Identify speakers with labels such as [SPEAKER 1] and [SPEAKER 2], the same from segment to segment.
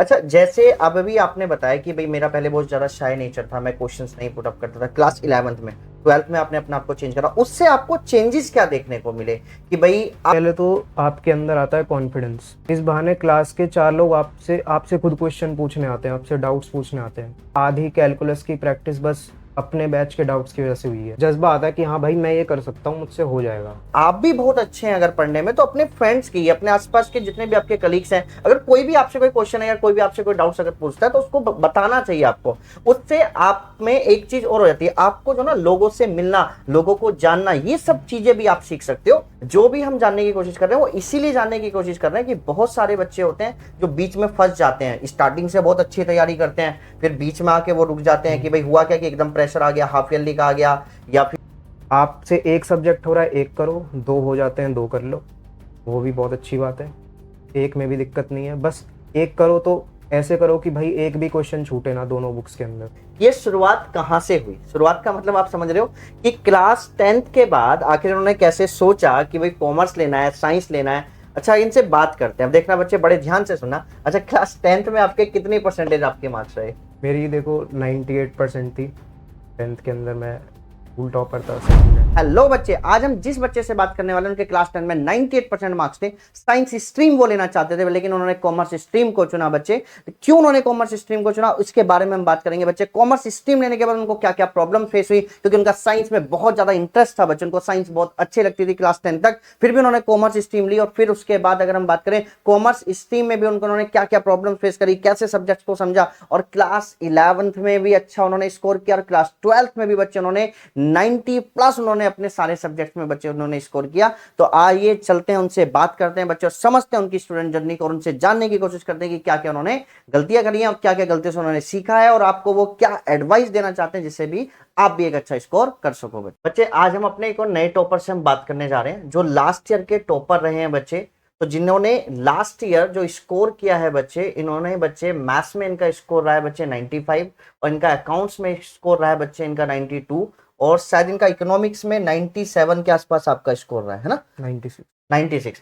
[SPEAKER 1] अच्छा, जैसे अब अभी आपने बताया कि भाई मेरा पहले बहुत ज़्यादा शाय नेचर था, मैं क्वेश्चंस नहीं पुट अप करता था क्लास 11th में, 12th में आपने अपने आप को चेंज करा, उससे आपको चेंजेस क्या देखने को मिले कि भाई आप
[SPEAKER 2] पहले तो आपके अंदर आता है कॉन्फिडेंस। इस बहाने क्लास के 4 लोग आपसे आपसे खुद क्वेश्चन पूछने आते हैं, आपसे डाउट्स पूछने आते हैं। आधी कैलकुलस की प्रैक्टिस बस अपने बैच के डाउट्स की वजह से हुई है। जज़्बा आता है कि हाँ भाई मैं ये कर सकता हूँ, मुझसे हो जाएगा।
[SPEAKER 1] आप भी बहुत अच्छे हैं अगर पढ़ने में, तो अपने फ्रेंड्स की, अपने आसपास के जितने भी आपके कलीग्स हैं, अगर कोई भी आपसे कोई क्वेश्चन है या कोई भी आपसे कोई डाउट्स अगर पूछता है तो उसको बताना चाहिए आपको। उससे आप में एक चीज और हो जाती है, आपको जो ना लोगों से मिलना, लोगों को जानना, ये सब चीजें भी आप सीख सकते हो। जो भी हम जानने की कोशिश कर रहे हैं वो इसीलिए जानने की कोशिश कर रहे हैं कि बहुत सारे बच्चे होते हैं जो बीच में फंस जाते हैं, स्टार्टिंग से बहुत अच्छी तैयारी करते हैं, फिर बीच में आके वो रुक जाते हैं कि भाई हुआ क्या कि एकदम प्रेशर आ गया, हाफ ईयरली का आ गया, या फिर
[SPEAKER 2] आपसे एक सब्जेक्ट हो रहा है, एक करो, 2 हो जाते हैं, 2 कर लो, वो भी बहुत अच्छी बात है। एक में भी दिक्कत नहीं है, बस एक करो तो ऐसे करो कि भाई एक भी क्वेश्चन छूटे ना दोनों बुक्स के अंदर।
[SPEAKER 1] ये शुरुआत कहाँ से हुई? शुरुआत का मतलब आप समझ रहे हो कि क्लास 10th के बाद आखिर उन्होंने कैसे सोचा कि भाई कॉमर्स लेना है, साइंस लेना है। अच्छा, इनसे बात करते हैं, अब देखना बच्चे बड़े ध्यान से सुनना। अच्छा, क्लास 10th में आपके कितनी परसेंटेज आपके मार्क्स रहे?
[SPEAKER 2] मेरी देखो 98% थी। 10th के अंदर मैं स्कूल टॉपर था सेकंड में।
[SPEAKER 1] हेलो बच्चे, आज हम जिस बच्चे से बात करने वाले हैं उनके क्लास 10 में 98% मार्क्स थे। साइंस स्ट्रीम वो लेना चाहते थे लेकिन उन्होंने कॉमर्स स्ट्रीम को चुना। बच्चे, क्यों उन्होंने कॉमर्स स्ट्रीम को चुना इसके बारे में हम बात करेंगे। बच्चे, कॉमर्स स्ट्रीम लेने के बाद उनको क्या क्या प्रॉब्लम फेस हुई, क्योंकि उनका साइंस में बहुत ज्यादा इंटरेस्ट था। बच्चों को साइंस बहुत अच्छी लगती थी क्लास 10 तक, फिर भी उन्होंने कॉमर्स स्ट्रीम ली। और फिर उसके बाद अगर हम बात करें कॉमर्स स्ट्रीम में भी उन्होंने क्या क्या प्रॉब्लम फेस करी, कैसे सब्जेक्ट्स को समझा, और क्लास 11th में भी अच्छा उन्होंने स्कोर किया, और क्लास 12th में भी बच्चे उन्होंने 90+ उन्होंने अपने सारे सब्जेक्ट्स में बच्चे उन्होंने स्कोर किया। तो आइए चलते हैं, उनसे बात करते हैं बच्चों, समझते हैं उनकी स्टूडेंट जर्नी को, और उनसे जानने की कोशिश करते हैं कि क्या क्या उन्होंने गलतियां करी हैं और क्या क्या गलतियों से उन्होंने सीखा है, और आपको वो क्या एडवाइस देना चाहते हैं जिससे भी आप भी एक अच्छा स्कोर कर सको। बच्चे, आज हम अपने एक और नए टॉपर से हम बात करने जा रहे हैं जो लास्ट ईयर के टॉपर रहे हैं। बच्चे, तो जिन्होंने लास्ट ईयर जो स्कोर किया है बच्चे, इन्होंने बच्चे मैथ्स में इनका स्कोर रहा है बच्चे 95, और इनका अकाउंट्स में स्कोर रहा है बच्चे इनका 92, और शायद इनका इकोनॉमिक्स में 97 के आसपास आपका स्कोर रहा है ना?
[SPEAKER 2] 96।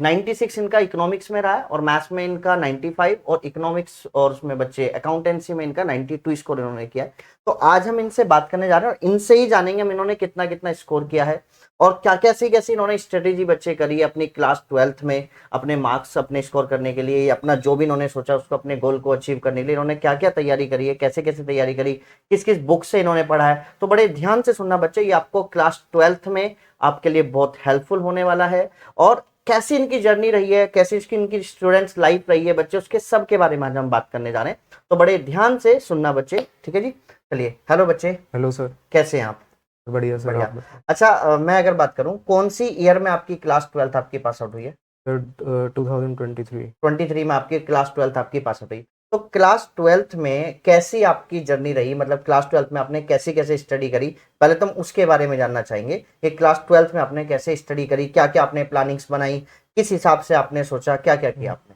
[SPEAKER 1] 96 इनका इकोनॉमिक्स में रहा है, और मैथ्स में इनका 95, और इकोनॉमिक्स और उसमें बच्चे अकाउंटेंसी में इनका 92 स्कोर इन्होंने किया है। तो आज हम इनसे बात करने जा रहे हैं और इनसे ही जानेंगे हम इन्होंने कितना कितना स्कोर किया है, और क्या कैसी कैसी इन्होंने स्ट्रेटेजी बच्चे करी अपनी क्लास 12th में अपने मार्क्स अपने स्कोर करने के लिए, अपना जो भी इन्होंने सोचा उसको अपने गोल को अचीव करने के लिए इन्होंने क्या क्या तैयारी करी है, कैसे कैसे तैयारी करी, किस किस बुक से इन्होंने पढ़ा है। तो बड़े ध्यान से सुनना बच्चे, ये आपको क्लास 12th में आपके लिए बहुत हेल्पफुल होने वाला है। और कैसी इनकी जर्नी रही है, कैसी इसकी इनकी स्टूडेंट्स लाइफ रही है बच्चे, उसके सब के बारे में आज हम बात करने जा रहे हैं। तो बड़े ध्यान से सुनना बच्चे, ठीक है जी? चलिए, हेलो बच्चे,
[SPEAKER 2] हेलो सर।
[SPEAKER 1] कैसे हैं आप?
[SPEAKER 2] बढ़िया सर, आप
[SPEAKER 1] बढ़िया।
[SPEAKER 2] बताओ।
[SPEAKER 1] अच्छा, मैं अगर बात करूं कौन सी ईयर में आपकी क्लास 12th आपकी पास आउट हुई है?
[SPEAKER 2] सर 2023।
[SPEAKER 1] 23 में आपकी क्लास 12th आपकी पास आउट हुई। तो क्लास 12th में कैसी आपकी जर्नी रही, मतलब क्लास 12th में आपने कैसी कैसे स्टडी करी, पहले तो हम उसके बारे में जानना चाहेंगे कि क्लास 12th में आपने कैसे स्टडी करी, क्या क्या आपने प्लानिंग्स बनाई, किस हिसाब से आपने सोचा, क्या क्या किया आपने?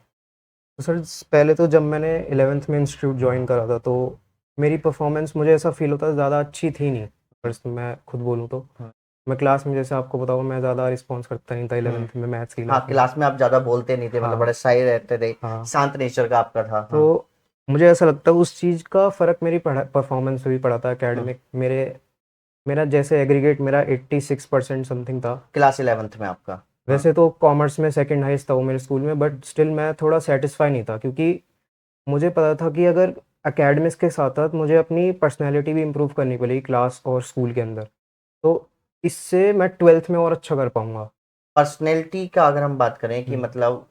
[SPEAKER 2] तो सर पहले तो जब मैंने 11th में इंस्टीट्यूट ज्वाइन करा था तो मेरी परफॉर्मेंस मुझे ऐसा फील होता है ज़्यादा अच्छी थी नहीं। फर्स्ट मैं खुद बोलूँ तो मैं क्लास में, जैसे आपको बताऊँ, मैं ज़्यादा रिस्पॉन्स करता नहीं था
[SPEAKER 1] हम्म।
[SPEAKER 2] 11th में मैथ्स की
[SPEAKER 1] हाँ,
[SPEAKER 2] क्लास में।
[SPEAKER 1] क्लास में आप ज्यादा बोलते नहीं थे, मतलब
[SPEAKER 2] हाँ।
[SPEAKER 1] बड़े शाय रहते थे,
[SPEAKER 2] हाँ।
[SPEAKER 1] शांत नेचर का आपका था। हाँ।
[SPEAKER 2] तो मुझे ऐसा लगता है उस चीज़ का फ़र्क मेरी पढ़ा परफॉर्मेंस पे भी पड़ा था। एकेडमिक मेरे मेरा जैसे एग्रीगेट मेरा 86% समथिंग था।
[SPEAKER 1] क्लास 11th में आपका? हाँ।
[SPEAKER 2] वैसे तो कॉमर्स में सेकंड हाईएस्ट था वो मेरे स्कूल में, बट स्टिल मैं थोड़ा सेटिस्फाई नहीं था, क्योंकि मुझे पता था कि अगर एकेडमिक्स के साथ साथ मुझे अपनी पर्सनैलिटी भी इम्प्रूव करनी पड़ेगी क्लास और स्कूल के अंदर, तो इससे मैं 12th में और अच्छा कर पाऊंगा।
[SPEAKER 1] पर्सनैलिटी का अगर हम बात करें कि
[SPEAKER 2] हम्म।
[SPEAKER 1] मतलब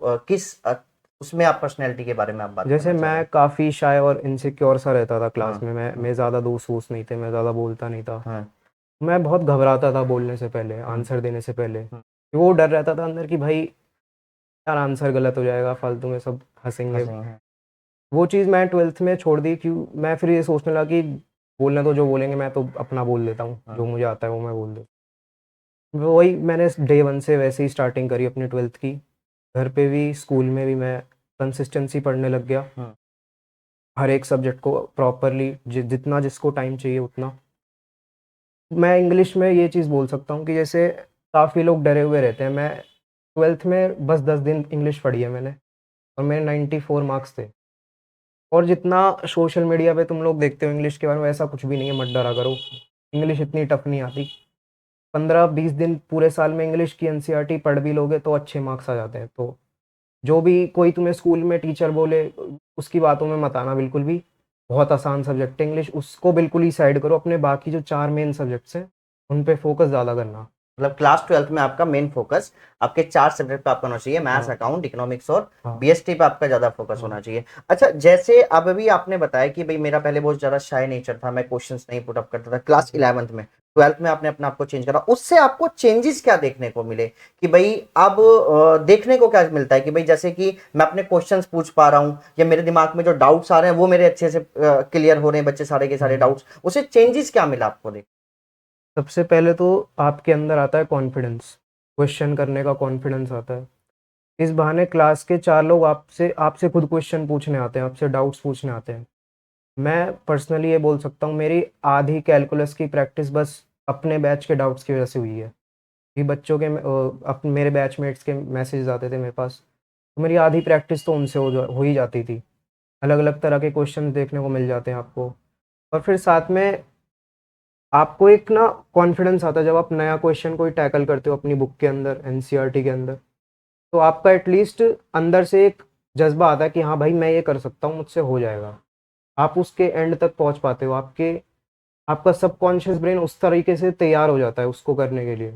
[SPEAKER 1] उसमें आप पर्सनैलिटी के बारे में आप बात
[SPEAKER 2] जैसे
[SPEAKER 1] करना चाह रहे
[SPEAKER 2] मैं
[SPEAKER 1] हैं?
[SPEAKER 2] काफ़ी शाय और इनसिक्योर सा रहता था क्लास
[SPEAKER 1] हाँ।
[SPEAKER 2] में। मैं ज़्यादा दोस्त वोस्त नहीं थे, मैं ज़्यादा बोलता नहीं था।
[SPEAKER 1] हाँ।
[SPEAKER 2] मैं बहुत घबराता था बोलने से पहले,
[SPEAKER 1] हाँ।
[SPEAKER 2] आंसर देने से पहले।
[SPEAKER 1] हाँ।
[SPEAKER 2] वो डर रहता था अंदर कि भाई यार आंसर गलत हो जाएगा, फालतू में सब हंसेंगे।
[SPEAKER 1] हंसे हैं।
[SPEAKER 2] वो चीज़ मैं 12th में छोड़ दी। क्यों? मैं फिर ये सोचने लगा कि बोलना तो जो बोलेंगे, मैं तो अपना बोल देता हूँ, जो
[SPEAKER 1] हाँ।
[SPEAKER 2] मुझे आता है वो मैं बोल देता हूँ। वही मैंने डे 1 से वैसे ही स्टार्टिंग करी अपनी 12th की। घर पे भी स्कूल में भी मैं कंसिस्टेंसी पढ़ने लग गया,
[SPEAKER 1] हाँ।
[SPEAKER 2] हर एक सब्जेक्ट को प्रॉपरली, जितना जिसको टाइम चाहिए उतना। मैं इंग्लिश में ये चीज़ बोल सकता हूँ कि जैसे काफ़ी लोग डरे हुए रहते हैं, मैं 12th में बस 10 दिन इंग्लिश पढ़ी है मैंने, और मेरे 94 मार्क्स थे। और जितना सोशल मीडिया पे तुम लोग देखते हो इंग्लिश के बारे में, वैसा कुछ भी नहीं है, मत डरा करो। इंग्लिश इतनी टफ नहीं आती। 15-20 दिन पूरे साल में इंग्लिश की एनसीईआरटी पढ़ भी लोगे तो अच्छे मार्क्स आ जाते हैं। तो जो भी कोई तुम्हें स्कूल में टीचर बोले, उसकी बातों में मत आना बिल्कुल भी। बहुत आसान सब्जेक्ट है इंग्लिश, उसको बिल्कुल ही साइड करो। अपने बाकी जो 4 मेन सब्जेक्ट्स हैं, उन पे फोकस ज़्यादा करना।
[SPEAKER 1] मतलब क्लास 12th में आपका मेन फोकस आपके 4 सब्जेक्ट पे आपका होना चाहिए, मैथ्स,
[SPEAKER 2] हाँ,
[SPEAKER 1] अकाउंट, इकोनॉमिक्स और
[SPEAKER 2] हाँ,
[SPEAKER 1] बीएसटी पे आपका ज्यादा फोकस
[SPEAKER 2] हाँ,
[SPEAKER 1] होना चाहिए। अच्छा, जैसे अब भी आपने बताया कि भाई मेरा पहले बहुत ज्यादा शाय नेचर था, मैं क्वेश्चंस नहीं पुट अप करता था, क्लास 11th में, 12th में आपने अपने आप को चेंज करा, उससे आपको चेंजेस क्या देखने को मिले कि भाई अब देखने को क्या मिलता है कि भाई जैसे कि मैं अपने क्वेश्चंस पूछ पा रहा हूँ या मेरे दिमाग में जो डाउट्स आ रहे हैं वो मेरे अच्छे से क्लियर हो रहे हैं, बच्चे सारे के सारे
[SPEAKER 2] हुँ।
[SPEAKER 1] डाउट्स, उससे चेंजेस क्या मिला आपको देख?
[SPEAKER 2] सबसे पहले तो आपके अंदर आता है कॉन्फिडेंस, क्वेश्चन करने का कॉन्फिडेंस आता है। इस बहाने क्लास के 4 लोग आपसे आपसे खुद क्वेश्चन पूछने आते हैं, आपसे डाउट्स पूछने आते हैं। मैं पर्सनली ये बोल सकता हूँ, मेरी आधी कैलकुलस की प्रैक्टिस बस अपने बैच के डाउट्स की वजह से हुई है। कि बच्चों के मेरे बैचमेट्स के मैसेजेस आते थे मेरे पास, तो मेरी आधी प्रैक्टिस तो उनसे हो ही जाती थी। अलग-अलग तरह के क्वेश्चन देखने को मिल जाते हैं आपको। और फिर साथ में आपको एक ना कॉन्फिडेंस आता है जब आप नया क्वेश्चन कोई टैकल करते हो अपनी बुक के अंदर, एनसीईआरटी के अंदर। तो आपका एटलीस्ट अंदर से एक जज़्बा आता है कि हाँ भाई, मैं ये कर सकता हूँ, मुझसे हो जाएगा। आप उसके एंड तक पहुँच पाते हो। आपका सबकॉन्शियस ब्रेन उस तरीके से तैयार हो जाता है उसको करने के लिए।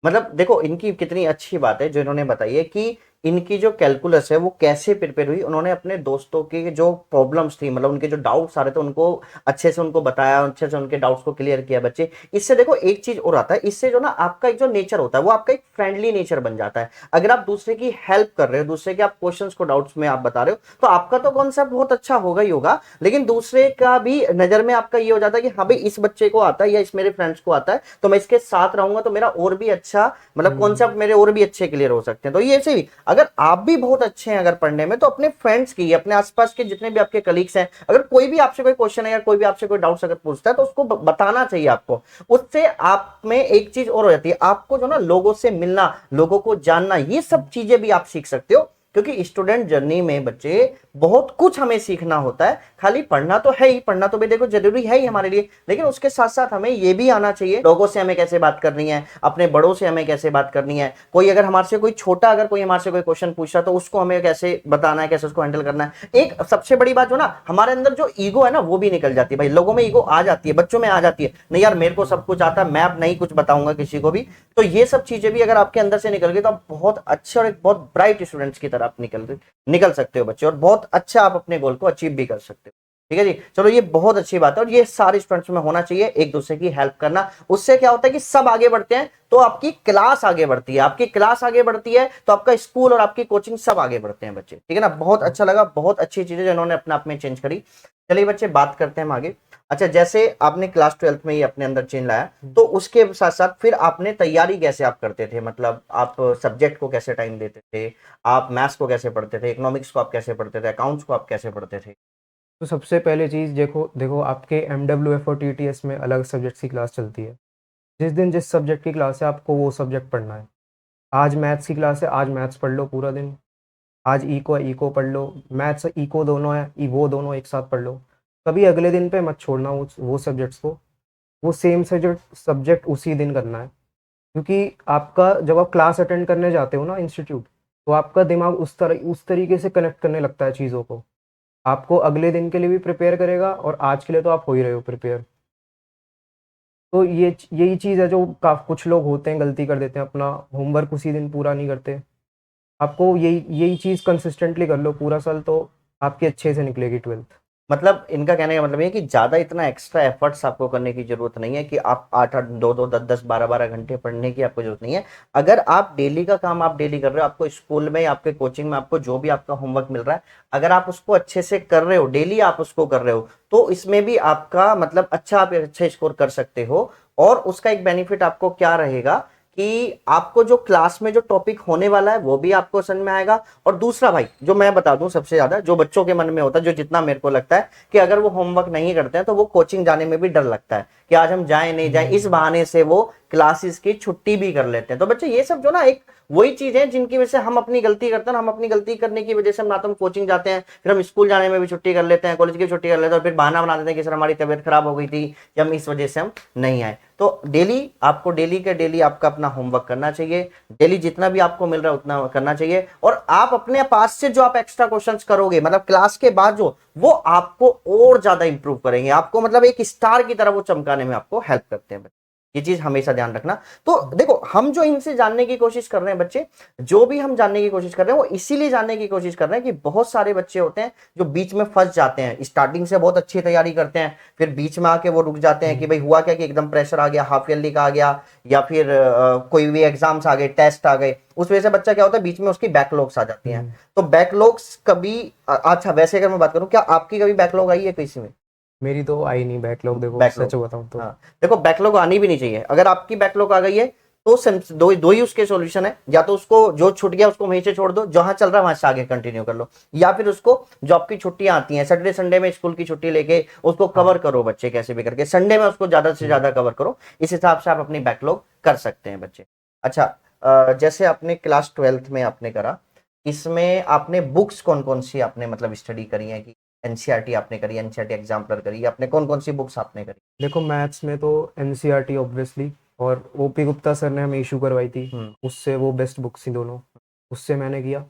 [SPEAKER 1] मतलब देखो इनकी कितनी अच्छी बात है जो इन्होंने बताई है कि इनकी जो कैलकुलस है वो कैसे प्रिपेयर हुई, उन्होंने अपने दोस्तों की जो प्रॉब्लम्स थी, मतलब उनके जो डाउट्स आ रहे थे उनको अच्छे से उनको बताया, अच्छे से उनके डाउट्स को क्लियर किया बच्चे। इससे देखो एक चीज और आता है, इससे जो ना आपका एक जो नेचर होता है वो आपका एक फ्रेंडली नेचर बन जाता है। अगर आप दूसरे की हेल्प कर रहे हो, दूसरे के आप क्वेश्चंस को डाउट्स में आप बता रहे हो, तो आपका तो कॉन्सेप्ट बहुत अच्छा होगा ही होगा, लेकिन दूसरे का भी नजर में आपका ये हो जाता है कि हाँ भाई इस बच्चे को आता है या इस मेरे फ्रेंड्स को आता है तो मैं इसके साथ रहूंगा तो मेरा और भी अच्छा, मतलब
[SPEAKER 2] हुँ।
[SPEAKER 1] कॉन्सेप्ट मेरे और भी अच्छे क्लियर हो सकते हैं। तो ये ऐसे भी अगर आप भी बहुत अच्छे हैं अगर पढ़ने में, तो अपने फ्रेंड्स की, अपने आसपास के जितने भी आपके कलीग्स हैं, अगर कोई भी आपसे कोई क्वेश्चन है या कोई भी आपसे कोई डाउट्स अगर पूछता है तो उसको बताना चाहिए आपको। उससे आप में एक चीज और हो जाती है, आपको जो ना लोगों से मिलना, लोगों को जानना, ये सब चीजें भी आप सीख सकते हो। क्योंकि स्टूडेंट जर्नी में बच्चे बहुत कुछ हमें सीखना होता है, खाली पढ़ना तो है ही, पढ़ना तो भी देखो जरूरी है ही हमारे लिए, लेकिन उसके साथ साथ हमें ये भी आना चाहिए लोगों से हमें कैसे बात करनी है, अपने बड़ों से हमें कैसे बात करनी है, कोई अगर हमारे से कोई छोटा अगर कोई हमारे से कोई क्वेश्चन पूछ रहा है तो उसको हमें कैसे बताना है, कैसे उसको हैंडल करना है। एक सबसे बड़ी बात जो ना हमारे अंदर जो ईगो है ना वो भी निकल जाती है। भाई लोगों में ईगो आ जाती है, बच्चों में आ जाती है, नहीं यार मेरे को सब कुछ आता है, मैं अब नहीं कुछ बताऊंगा किसी को भी। तो ये सब चीजें भी अगर आपके अंदर से निकल गई तो आप बहुत अच्छे और एक बहुत ब्राइट स्टूडेंट्स की तरह आप निकल सकते हो बच्चे, और बहुत अच्छा आप अपने गोल को अचीव भी कर सकते हो। ठीक है जी, चलो ये बहुत अच्छी बात है और ये सारे स्टूडेंट्स में होना चाहिए, एक दूसरे की हेल्प करना। उससे क्या होता है कि सब आगे बढ़ते हैं तो आपकी क्लास आगे बढ़ती है, आपकी क्लास आगे बढ़ती है तो आपका स्कूल और आपकी कोचिंग सब आगे बढ़ते हैं बच्चे। ठीक है ना, बहुत अच्छा लगा, बहुत अच्छी चीजें जो इन्होंने अपने आप में चेंज करी। चलिए बच्चे बात करते हैं हम आगे। अच्छा, जैसे आपने क्लास 12th में ही अपने अंदर चेंज लाया, तो उसके साथ साथ फिर आपने तैयारी कैसे आप करते थे, मतलब आप सब्जेक्ट को कैसे टाइम देते थे, आप मैथ्स को कैसे पढ़ते थे, इकोनॉमिक्स को आप कैसे पढ़ते थे, अकाउंट्स को आप कैसे पढ़ते थे?
[SPEAKER 2] तो सबसे पहले चीज़ देखो देखो आपके एमडब्ल्यूएफ और टीटीएस में अलग सब्जेक्ट्स की क्लास चलती है। जिस दिन जिस सब्जेक्ट की क्लास है आपको वो सब्जेक्ट पढ़ना है। आज मैथ्स की क्लास है, आज मैथ्स पढ़ लो पूरा दिन। आज इको है, इको पढ़ लो। मैथ्स इको दोनों है, वो दोनों एक साथ पढ़ लो। कभी अगले दिन पे मत छोड़ना वो सब्जेक्ट्स को। वो सेम सब्जेक्ट सब्जेक्ट उसी दिन करना है। क्योंकि आपका जब आप क्लास अटेंड करने जाते हो ना इंस्टीट्यूट, तो आपका दिमाग उस तरीके से कनेक्ट करने लगता है चीज़ों को। आपको अगले दिन के लिए भी प्रिपेयर करेगा और आज के लिए तो आप हो ही रहे हो प्रिपेयर। तो यही चीज़ है जो कुछ लोग होते हैं, गलती कर देते हैं, अपना होमवर्क उसी दिन पूरा नहीं करते। आपको यही यही चीज़ कंसिस्टेंटली कर लो पूरा साल, तो आपकी अच्छे से निकलेगी 12th।
[SPEAKER 1] मतलब इनका कहने का मतलब ये है कि ज्यादा इतना एक्स्ट्रा एफर्ट्स आपको करने की जरूरत नहीं है कि आप 8-8 2-2 10-10 12-12 घंटे पढ़ने की आपको जरूरत नहीं है। अगर आप डेली का काम आप डेली कर रहे हो, आपको स्कूल में, आपके कोचिंग में आपको जो भी आपका होमवर्क मिल रहा है, अगर आप उसको अच्छे से कर रहे हो, डेली आप उसको कर रहे हो, तो इसमें भी आपका मतलब अच्छा, आप अच्छे स्कोर कर सकते हो। और उसका एक बेनिफिट आपको क्या रहेगा कि आपको जो क्लास में जो टॉपिक होने वाला है वो भी आपको समझ में आएगा। और दूसरा भाई जो मैं बता दूं, सबसे ज्यादा जो बच्चों के मन में होता है, जो जितना मेरे को लगता है कि अगर वो होमवर्क नहीं करते हैं तो वो कोचिंग जाने में भी डर लगता है कि आज हम जाएं नहीं जाएं, इस बहाने से वो क्लासेस की छुट्टी भी कर लेते हैं। तो बच्चे ये सब जो ना एक वही चीज है जिनकी वजह से हम अपनी गलती करते हैं। हम अपनी गलती करने की वजह से हम ना तो हम कोचिंग जाते हैं, फिर हम स्कूल जाने में भी छुट्टी कर लेते हैं, कॉलेज की छुट्टी कर लेते हैं, और फिर बहाना बना देते हैं कि सर हमारी तबीयत खराब हो गई थी या हम इस वजह से हम नहीं आए। तो डेली आपको डेली के डेली आपका अपना होमवर्क करना चाहिए, डेली जितना भी आपको मिल रहा है उतना करना चाहिए, और आप अपने पास से जो आप एक्स्ट्रा क्वेश्चंस करोगे मतलब क्लास के बाद जो, वो आपको और ज्यादा इंप्रूव करेंगे, आपको मतलब एक स्टार की तरह वो चमकाने में आपको हेल्प करते हैं। ये चीज हमेशा ध्यान रखना। तो देखो हम जो इनसे जानने की कोशिश कर रहे हैं बच्चे, जो भी हम जानने की कोशिश कर रहे हैं वो इसीलिए जानने की कोशिश कर रहे हैं कि बहुत सारे बच्चे होते हैं जो बीच में फंस जाते हैं, स्टार्टिंग से बहुत अच्छी तैयारी करते हैं, फिर बीच में आके वो रुक जाते हैं कि भाई हुआ क्या कि एकदम प्रेशर आ गया, हाफ ईयरली का आ गया, या फिर कोई भी एग्जाम्स आ गए, टेस्ट आ गए, उस वजह से बच्चा क्या होता है बीच में उसकी बैकलॉग्स आ जाती हैं। तो बैकलॉग्स कभी अच्छा वैसे अगर मैं बात करूं, क्या आपकी कभी बैकलॉग आई है किसी में?
[SPEAKER 2] मेरी तो आई नहीं बैकलॉग, देखो
[SPEAKER 1] बैकलॉग,
[SPEAKER 2] सच बताऊं तो।
[SPEAKER 1] हाँ देखो बैकलॉग आनी भी नहीं चाहिए। अगर आपकी बैकलॉग आ गई है तो दो ही उसके सॉल्यूशन है, या तो उसको जो छूट गया उसको वहीं से छोड़ दो, जहां चल रहा है वहां से आगे कंटिन्यू कर लो, या फिर उसको जो आपकी छुट्टियां आती हैं सैटरडे संडे में स्कूल की छुट्टी लेके उसको कवर करो बच्चे, कैसे भी करके संडे में उसको ज्यादा से ज्यादा कवर करो। इस हिसाब से आप अपनी बैकलॉग कर सकते हैं बच्चे। अच्छा जैसे आपने क्लास 12th में आपने करा, इसमें आपने बुक्स कौन कौन सी आपने मतलब स्टडी करी है कि एनसीईआरटी आपने करी, एनसीईआरटी एग्जाम्पलर करी, आपने कौन कौन सी बुक्स आपने करी?
[SPEAKER 2] देखो मैथ्स में तो एनसीईआरटी ऑब्वियसली, और ओपी गुप्ता सर ने हमें इशू करवाई थी, उससे वो बेस्ट बुक्स थी दोनों, उससे मैंने किया।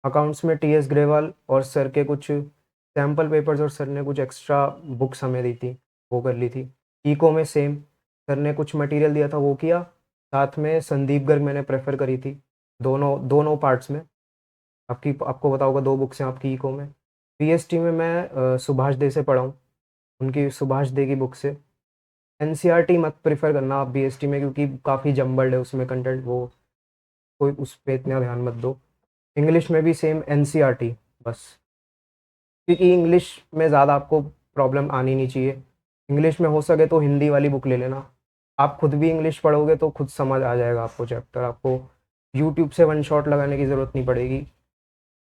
[SPEAKER 2] अकाउंट्स में टीएस ग्रेवाल और सर के कुछ सैम्पल पेपर्स और सर ने कुछ एक्स्ट्रा बुक्स हमें दी थी, वो कर ली थी। इको में सेम, सर ने कुछ मटेरियल दिया था वो किया, साथ में संदीप गर्ग मैंने प्रेफर करी थी दोनों दोनों पार्ट्स में। आपको पता होगा 2 बुक्स हैं आपकी इको में। पीएसटी में मैं सुभाष दे से पढ़ा हूँ, उनकी सुभाष दे की बुक से। एनसीईआरटी मत प्रेफर करना आप बीएसटी में, क्योंकि काफ़ी जम्बल्ड है उसमें कंटेंट, वो कोई उस पर इतना ध्यान मत दो। इंग्लिश में भी सेम एनसीईआरटी बस, क्योंकि इंग्लिश में ज़्यादा आपको प्रॉब्लम आनी नहीं चाहिए। इंग्लिश में हो सके तो हिंदी वाली बुक ले लेना, आप खुद भी इंग्लिश पढ़ोगे तो खुद समझ आ जाएगा आपको चैप्टर, आपको यूट्यूब से वन शॉट लगाने की ज़रूरत नहीं पड़ेगी,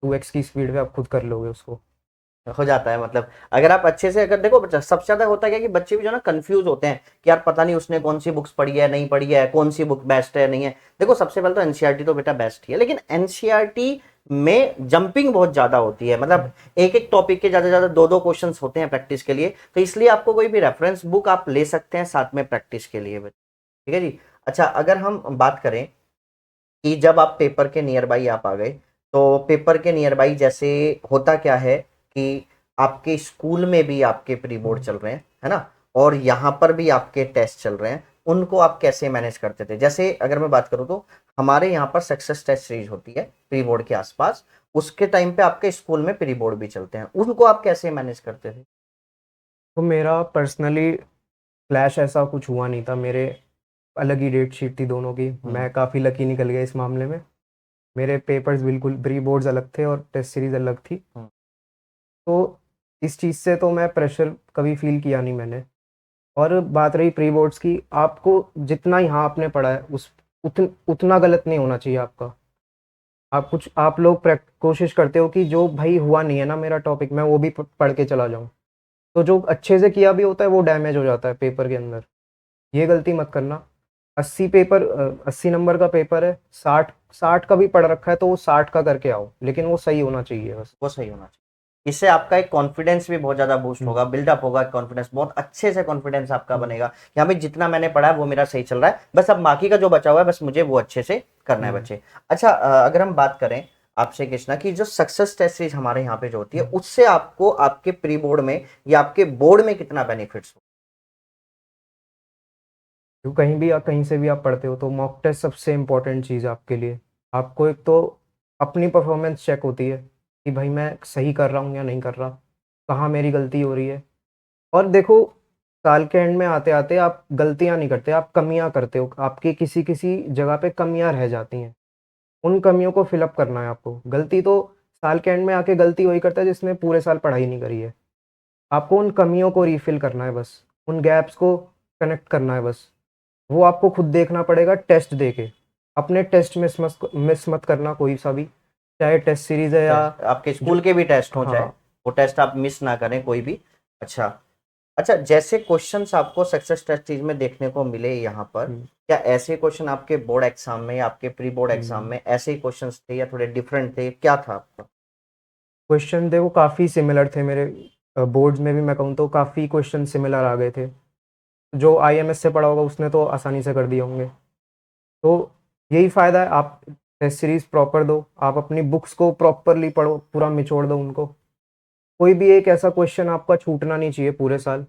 [SPEAKER 2] 2x की स्पीड पे आप खुद कर लोगे उसको।
[SPEAKER 1] हो जाता है मतलब अगर आप अच्छे से अगर देखो बच्चा, सबसे ज्यादा होता है कि बच्चे भी जो ना कंफ्यूज होते हैं कि यार पता नहीं उसने कौन सी बुक्स पढ़ी है नहीं पढ़ी है, कौन सी बुक बेस्ट है नहीं है। देखो सबसे पहले तो एनसीईआरटी तो बेटा बेस्ट ही है, लेकिन एनसीईआरटी में जंपिंग बहुत ज्यादा होती है, मतलब एक एक टॉपिक के ज्यादा ज्यादा 2-2 क्वेश्चंस होते हैं प्रैक्टिस के लिए, तो इसलिए आपको कोई भी रेफरेंस बुक आप ले सकते हैं साथ में प्रैक्टिस के लिए, ठीक है जी। अच्छा अगर हम बात करें कि जब आप पेपर के नियर बाई आप आ गए, तो पेपर के नियर बाई जैसे होता क्या है कि आपके स्कूल में भी आपके प्री बोर्ड चल रहे हैं है ना, और यहाँ पर भी आपके टेस्ट चल रहे हैं, उनको आप कैसे मैनेज करते थे? जैसे अगर मैं बात करूँ तो हमारे यहाँ पर सक्सेस टेस्ट सीरीज होती है प्री बोर्ड के आसपास, उसके टाइम पे आपके स्कूल में प्री बोर्ड भी चलते हैं, उनको आप कैसे मैनेज करते थे?
[SPEAKER 2] तो मेरा पर्सनली क्लैश ऐसा कुछ हुआ नहीं था, मेरे अलग ही डेट शीट थी दोनों की, मैं काफ़ी लकी निकल गया इस मामले में। मेरे पेपर्स बिल्कुल प्री बोर्ड्स अलग थे और टेस्ट सीरीज अलग थी, तो इस चीज़ से तो मैं प्रेशर कभी फील किया नहीं मैंने। और बात रही प्री बोर्ड्स की, आपको जितना यहाँ आपने पढ़ा है उतना गलत नहीं होना चाहिए आपका। आप लोग कोशिश करते हो कि जो भाई हुआ नहीं है ना मेरा टॉपिक, मैं वो भी पढ़ के चला जाऊँ, तो जो अच्छे से किया भी होता है वो डैमेज हो जाता है पेपर के अंदर। ये गलती मत करना। 80 नंबर का पेपर है, 60 का भी पढ़ रखा है तो वो 60 का करके आओ, लेकिन वो सही होना चाहिए बस।
[SPEAKER 1] वो सही होना चाहिए, इससे आपका एक कॉन्फिडेंस भी बहुत ज्यादा बूस्ट होगा, बिल्डअप होगा, कॉन्फिडेंस बहुत अच्छे से कॉन्फिडेंस आपका बनेगा कि हाँ भाई जितना मैंने पढ़ा है वो मेरा सही चल रहा है, बस अब बाकी का जो बचा हुआ है बस मुझे वो अच्छे से करना है बच्चे। अच्छा अगर हम बात करें आपसे कृष्णा की जो सक्सेस टेस्ट सीरीज हमारे यहाँ पे जो होती है, उससे आपको आपके प्री बोर्ड में या आपके बोर्ड में कितना बेनिफिट्स हो?
[SPEAKER 2] तो कहीं भी या कहीं से भी आप पढ़ते हो तो मॉक टेस्ट सबसे इम्पोर्टेंट चीज़ है आपके लिए। आपको एक तो अपनी परफॉर्मेंस चेक होती है कि भाई मैं सही कर रहा हूँ या नहीं कर रहा, कहाँ मेरी गलती हो रही है। और देखो साल के एंड में आते आते आप गलतियाँ नहीं करते, आप कमियाँ करते हो, आपकी किसी किसी जगह पे कमियाँ रह जाती हैं, उन कमियों को फिलअप करना है आपको। गलती तो साल के एंड में आके गलती वही करता है जिसने पूरे साल पढ़ाई नहीं करी है। आपको उन कमियों को रीफिल करना है बस, उन गैप्स को कनेक्ट करना है बस। वो आपको खुद देखना पड़ेगा टेस्ट देके। अपने टेस्ट मिस मत करना कोई सा भी, चाहे टेस्ट सीरीज है या
[SPEAKER 1] आपके स्कूल के भी टेस्ट हो चाहे
[SPEAKER 2] हाँ,
[SPEAKER 1] वो टेस्ट आप मिस ना करें कोई भी। अच्छा अच्छा, जैसे क्वेश्चंस आपको सक्सेस स्ट्रेटजीज में देखने को मिले यहाँ पर,
[SPEAKER 2] हम्म,
[SPEAKER 1] क्या ऐसे क्वेश्चन आपके बोर्ड एग्जाम में या आपके प्री बोर्ड एग्जाम
[SPEAKER 2] हम्म।
[SPEAKER 1] में ऐसे ही क्वेश्चंस थे या थोड़े डिफरेंट थे, क्या था आपका?
[SPEAKER 2] क्वेश्चन थे वो काफ़ी सिमिलर थे मेरे। बोर्ड्स में भी मैं कहूँ तो काफ़ी क्वेश्चन सिमिलर आ गए थे। जो आईएमएस से पढ़ा होगा उसने तो आसानी से कर दिए होंगे। तो यही फ़ायदा है, आप टेस्ट सीरीज़ प्रॉपर दो, आप अपनी बुक्स को प्रॉपरली पढ़ो, पूरा निचोड़ दो उनको। कोई भी एक ऐसा क्वेश्चन आपका छूटना नहीं चाहिए पूरे साल।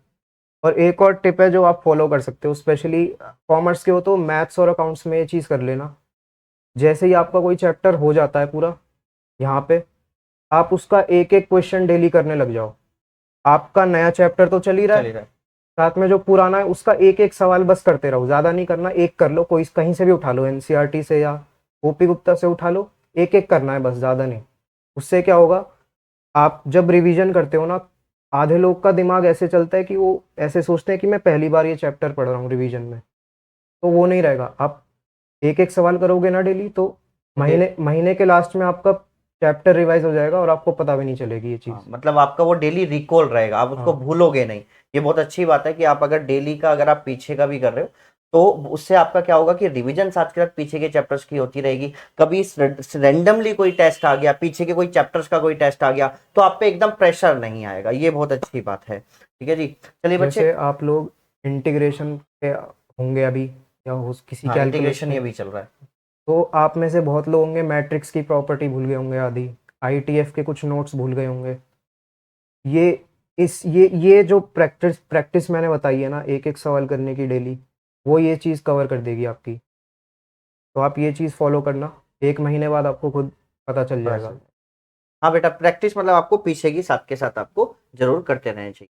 [SPEAKER 2] और एक और टिप है जो आप फॉलो कर सकते हो, स्पेशली कॉमर्स के हो तो मैथ्स और अकाउंट्स में ये चीज़ कर लेना। जैसे ही आपका कोई चैप्टर हो जाता है पूरा यहाँ पे, आप उसका एक एक क्वेश्चन डेली करने लग जाओ। आपका नया चैप्टर तो चल ही रहा है,
[SPEAKER 1] चलिए रहा है।
[SPEAKER 2] साथ में जो पुराना है उसका एक एक सवाल बस करते रहो, ज़्यादा नहीं करना, एक कर लो, कोई कहीं से भी उठा लो, एनसीईआरटी से या ओपी गुप्ता से उठा लो, एक एक करना है बस, ज़्यादा नहीं। उससे क्या होगा, आप जब रिवीजन करते हो ना, आधे लोग का दिमाग ऐसे चलता है कि वो ऐसे सोचते हैं कि मैं पहली बार ये चैप्टर पढ़ रहा हूँ रिवीजन में, तो वो नहीं रहेगा। आप एक एक सवाल करोगे ना डेली, तो
[SPEAKER 1] डे
[SPEAKER 2] महीने महीने के लास्ट में आपका चैप्टर रिवाइज हो जाएगा और आपको पता भी नहीं चलेगी ये चीज़।
[SPEAKER 1] हाँ, मतलब आपका वो डेली रिकॉल रहेगा, आप उसको
[SPEAKER 2] हाँ,
[SPEAKER 1] भूलोगे नहीं। ये बहुत अच्छी बात है कि आप अगर डेली का, अगर आप पीछे का भी कर रहे हो, तो उससे आपका क्या होगा कि रिवीजन साथ के साथ पीछे के चैप्टर्स की होती रहेगी। कभी रैंडमली कोई टेस्ट आ गया, पीछे के कोई चैप्टर्स का कोई टेस्ट आ गया, तो आप पे एकदम प्रेशर नहीं आएगा। ये बहुत अच्छी बात है। ठीक है जी। चलिए बच्चे।
[SPEAKER 2] जैसे आप लोग इंटीग्रेशन के होंगे अभी, या हो किसी
[SPEAKER 1] हाँ,
[SPEAKER 2] कैलकुलस
[SPEAKER 1] इंटीग्रेशन
[SPEAKER 2] के,
[SPEAKER 1] ये भी चल रहा है।
[SPEAKER 2] तो आप में से बहुत लोग होंगे मैट्रिक्स की प्रॉपर्टी भूल गए होंगे आधी, आईटीएफ के कुछ नोट्स भूल गए होंगे। ये ये जो प्रैक्टिस प्रैक्टिस मैंने बताई है ना, एक एक सवाल करने की डेली, वो ये चीज़ कवर कर देगी आपकी। तो आप ये चीज़ फॉलो करना, एक महीने बाद आपको खुद पता चल
[SPEAKER 1] पता
[SPEAKER 2] जाएगा।
[SPEAKER 1] चल। हाँ बेटा, प्रैक्टिस मतलब आपको पीछे की साथ के साथ आपको जरूर करते रहना चाहिए।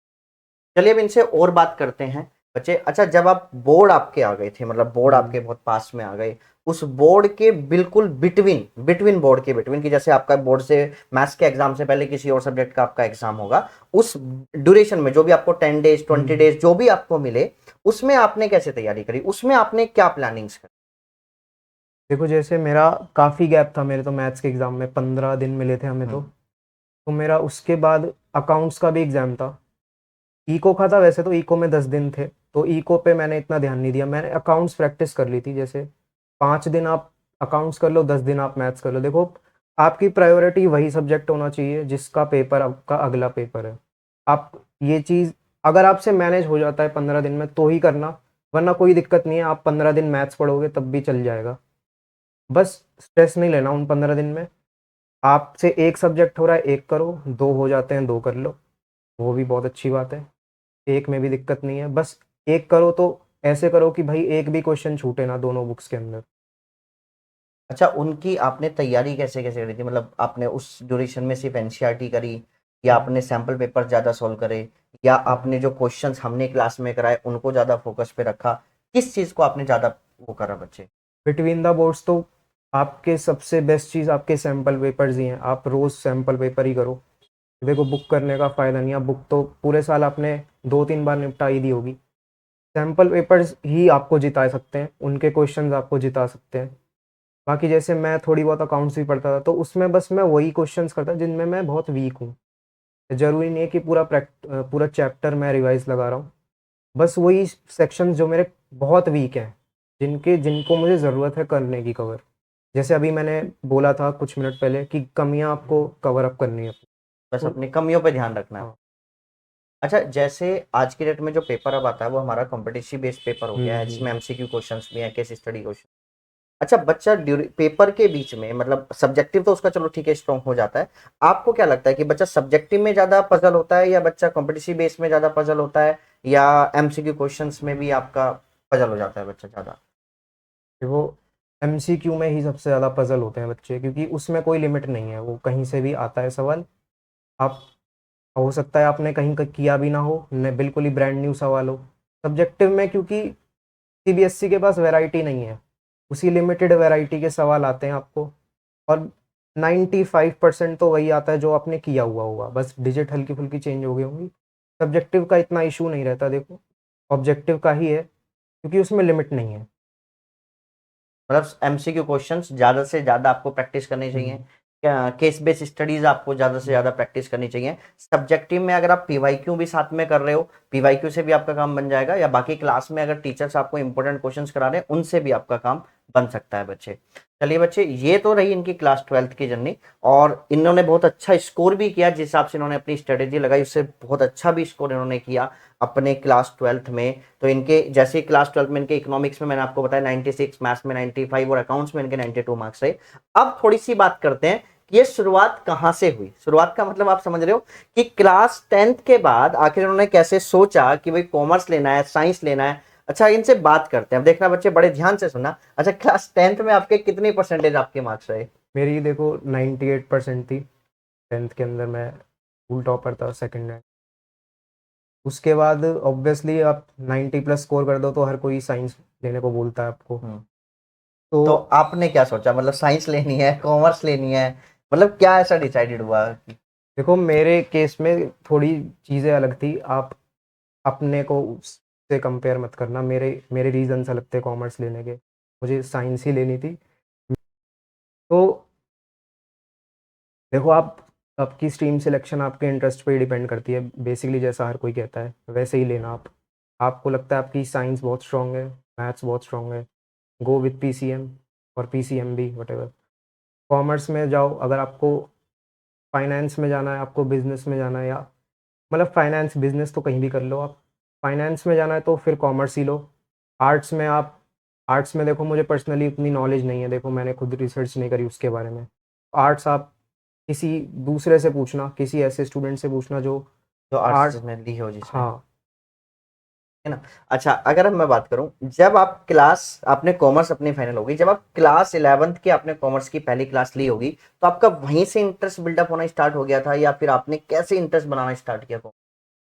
[SPEAKER 1] चलिए अब इनसे और बात करते हैं बच्चे। अच्छा, जब आप बोर्ड आपके आ गए थे, मतलब बोर्ड
[SPEAKER 2] हम्म,
[SPEAKER 1] आपके बहुत पास में आ गए, उस बोर्ड के बिल्कुल बिटवीन बिटवीन बोर्ड के बिटवीन की, जैसे आपका बोर्ड से मैथ्स के एग्जाम से पहले किसी और सब्जेक्ट का आपका एग्जाम होगा, उस ड्यूरेशन में जो भी आपको 10 डेज 20 डेज जो भी आपको मिले, उसमें आपने कैसे तैयारी करी, उसमें आपने क्या प्लानिंग्स करी?
[SPEAKER 2] देखो जैसे मेरा काफ़ी गैप था, मेरे तो मैथ्स के एग्ज़ाम में 15 दिन मिले थे हमें। तो मेरा उसके बाद अकाउंट्स का भी एग्ज़ाम था। इको का था वैसे, तो इको में 10 दिन थे, तो इको पे मैंने इतना ध्यान नहीं दिया, मैंने अकाउंट्स प्रैक्टिस कर ली थी। जैसे 5 दिन आप अकाउंट्स कर लो, 10 दिन आप मैथ्स कर लो। देखो, आपकी प्रायोरिटी वही सब्जेक्ट होना चाहिए जिसका पेपर आपका अगला पेपर है। आप ये चीज़, अगर आपसे मैनेज हो जाता है 15 दिन में तो ही करना, वरना कोई दिक्कत नहीं है, आप 15 दिन मैथ्स पढ़ोगे तब भी चल जाएगा। बस स्ट्रेस नहीं लेना उन 15 दिन में। आपसे एक सब्जेक्ट हो रहा है, एक करो, दो हो जाते हैं, दो कर लो, वो भी बहुत अच्छी बात है। एक में भी दिक्कत नहीं है, बस एक करो तो ऐसे करो कि भाई एक भी क्वेश्चन छूटे ना दोनों बुक्स के अंदर।
[SPEAKER 1] अच्छा, उनकी आपने तैयारी कैसे कैसे करी थी? मतलब आपने उस ड्यूरेशन में सिर्फ एनसीईआरटी करी, या
[SPEAKER 2] हम्म,
[SPEAKER 1] आपने सैंपल पेपर ज़्यादा सॉल्व करे, या
[SPEAKER 2] हम्म।
[SPEAKER 1] आपने जो क्वेश्चंस हमने क्लास में कराए उनको ज़्यादा फोकस पे रखा? किस चीज़ को आपने ज़्यादा वो करा बच्चे?
[SPEAKER 2] बिटवीन द बोर्ड्स तो आपके सबसे बेस्ट चीज़ आपके सैम्पल पेपर्स ही हैं। आप रोज़ सैम्पल पेपर ही करो। देखो, बुक करने का फ़ायदा नहीं है, बुक तो पूरे साल आपने 2-3 बार निपटा ही दी होगी। सैम्पल पेपर्स ही आपको जिता सकते हैं, उनके क्वेश्चंस आपको जिता सकते हैं। बाकी जैसे मैं थोड़ी बहुत अकाउंट्स भी पढ़ता था, तो उसमें बस मैं वही क्वेश्चंस करता जिनमें मैं बहुत वीक हूँ। ज़रूरी नहीं है कि पूरा चैप्टर मैं रिवाइज़ लगा रहा हूँ। बस वही सेक्शंस जो मेरे बहुत वीक हैं, जिनको मुझे ज़रूरत है करने की कवर। जैसे अभी मैंने बोला था कुछ मिनट पहले कि कमियाँ आपको कवर अप करनी है।
[SPEAKER 1] बस
[SPEAKER 2] तो
[SPEAKER 1] अपनी कमियों पे ध्यान रखना है।
[SPEAKER 2] हाँ।
[SPEAKER 1] अच्छा, जैसे आज की डेट में जो पेपर अब आता है वो हमारा कॉम्पिटिटिव बेस्ड पेपर हो गया
[SPEAKER 2] हुँ,
[SPEAKER 1] है,
[SPEAKER 2] हुँ।
[SPEAKER 1] जिसमें एमसीक्यू क्वेश्चंस भी हैं, केस स्टडी क्वेश्चन। अच्छा, बच्चा पेपर के बीच में, मतलब सब्जेक्टिव तो उसका चलो ठीक है, स्ट्रॉन्ग हो जाता है। आपको क्या लगता है कि बच्चा सब्जेक्टिव में ज्यादा पजल होता है, या बच्चा कॉम्पिटिटिव बेस में ज्यादा पजल होता है, या एमसीक्यू क्वेश्चंस में भी आपका पजल हो जाता है बच्चा ज्यादा?
[SPEAKER 2] वो एमसीक्यू में ही सबसे ज़्यादा पज़ल होते हैं बच्चे, क्योंकि उसमें कोई लिमिट नहीं है, वो कहीं से भी आता है सवाल। आप, हो सकता है आपने कहीं किया भी ना हो, न बिल्कुल ही ब्रांड न्यू सवाल हो। सब्जेक्टिव में क्योंकि सीबीएसई के पास वैरायटी नहीं है, उसी लिमिटेड वैरायटी के सवाल आते हैं आपको, और 95% तो वही आता है जो आपने किया हुआ होगा, बस डिजिट हल्की फुल्की चेंज हो गई होंगी। सब्जेक्टिव का इतना इशू नहीं रहता, देखो, ऑब्जेक्टिव का ही है, क्योंकि उसमें लिमिट नहीं है।
[SPEAKER 1] मतलब एमसीक्यू क्वेश्चंस ज्यादा से ज्यादा आपको प्रैक्टिस करनी चाहिए,
[SPEAKER 2] हम्म,
[SPEAKER 1] केस बेस्ड स्टडीज आपको ज्यादा से
[SPEAKER 2] हम्म,
[SPEAKER 1] ज्यादा प्रैक्टिस करनी चाहिए। सब्जेक्टिव में अगर आप पीवाईक्यू भी साथ में कर रहे हो, पीवाईक्यू से भी आपका काम बन जाएगा, या बाकी क्लास में अगर टीचर्स आपको इंपॉर्टेंट क्वेश्चंस करा रहे हैं उनसे भी आपका काम बन सकता है बच्चे। चलिए बच्चे, ये तो रही इनकी क्लास 12th की जर्नी, और इन्होंने बहुत अच्छा स्कोर भी किया जिस हिसाब से इन्होंने अपनी स्ट्रेटेजी लगाई, उससे बहुत अच्छा भी स्कोर इन्होंने किया अपने क्लास 12th में। तो इनके जैसे क्लास 12th में इनके इकोनॉमिक्स में मैंने आपको बताया 96, मैथ्स में 95 और अकाउंट्स में इनके 92 मार्क्स रहे। अब थोड़ी सी बात करते हैं कि ये शुरुआत कहाँ से हुई। शुरुआत का मतलब आप समझ रहे हो कि क्लास 10th के बाद आखिर इन्होंने कैसे सोचा कि भाई कॉमर्स लेना है, साइंस लेना है। अच्छा, इनसे बात करते हैं। अब देखना बच्चे, बड़े ध्यान से सुनना। अच्छा, क्लास 10th में आपके कितनी परसेंटेज आपके मार्क्स रहे?
[SPEAKER 2] मेरी देखो 98% थी। 10th के अंदर मैं स्कूल टॉपर था, सेकंड रैंक। उसके बाद ऑब्वियसली आप 90 प्लस स्कोर कर दो तो हर कोई साइंस लेने को बोलता है आपको।
[SPEAKER 1] तो
[SPEAKER 2] तो
[SPEAKER 1] आपने क्या सोचा, मतलब साइंस लेनी है, कॉमर्स लेनी है, मतलब क्या ऐसा डिसाइडेड हुआ?
[SPEAKER 2] देखो मेरे केस में थोड़ी चीज़ें अलग थी। आप अपने को उससे कंपेयर मत करना। मेरे मेरे रीजंस अलग थे कॉमर्स लेने के। मुझे साइंस ही लेनी थी। तो देखो आप, आपकी स्ट्रीम सिलेक्शन आपके इंटरेस्ट पे ही डिपेंड करती है बेसिकली। जैसा हर कोई कहता है वैसे ही लेना आप। आपको लगता है आपकी साइंस बहुत स्ट्रांग है, मैथ्स बहुत स्ट्रांग है, गो विथ पीसीएम और पीसीएमबी वटेवर। कॉमर्स में जाओ। अगर आपको फाइनेंस में जाना है, आपको बिजनेस में जाना है, या मतलब फाइनेंस बिजनेस तो कहीं भी कर लो आप। फाइनेंस में जाना है तो फिर कॉमर्स ही लो। आर्ट्स में आप, आर्ट्स में देखो मुझे पर्सनली उतनी नॉलेज नहीं है। देखो मैंने खुद रिसर्च नहीं करी उसके बारे में। आर्ट्स आप किसी दूसरे से पूछना, किसी ऐसे स्टूडेंट से पूछना जो
[SPEAKER 1] जो
[SPEAKER 2] आर्ट,
[SPEAKER 1] आर्ट्स में ली हो जिसने,
[SPEAKER 2] हाँ।
[SPEAKER 1] है ना। अच्छा, अगर अब मैं बात करूं, जब आप क्लास, आपने कॉमर्स अपनी फाइनल होगी, जब आप क्लास 11th की आपने कॉमर्स की पहली क्लास ली होगी, तो आपका वहीं से इंटरेस्ट बिल्डअप होना स्टार्ट हो गया था, या फिर आपने कैसे इंटरेस्ट बनाना स्टार्ट किया?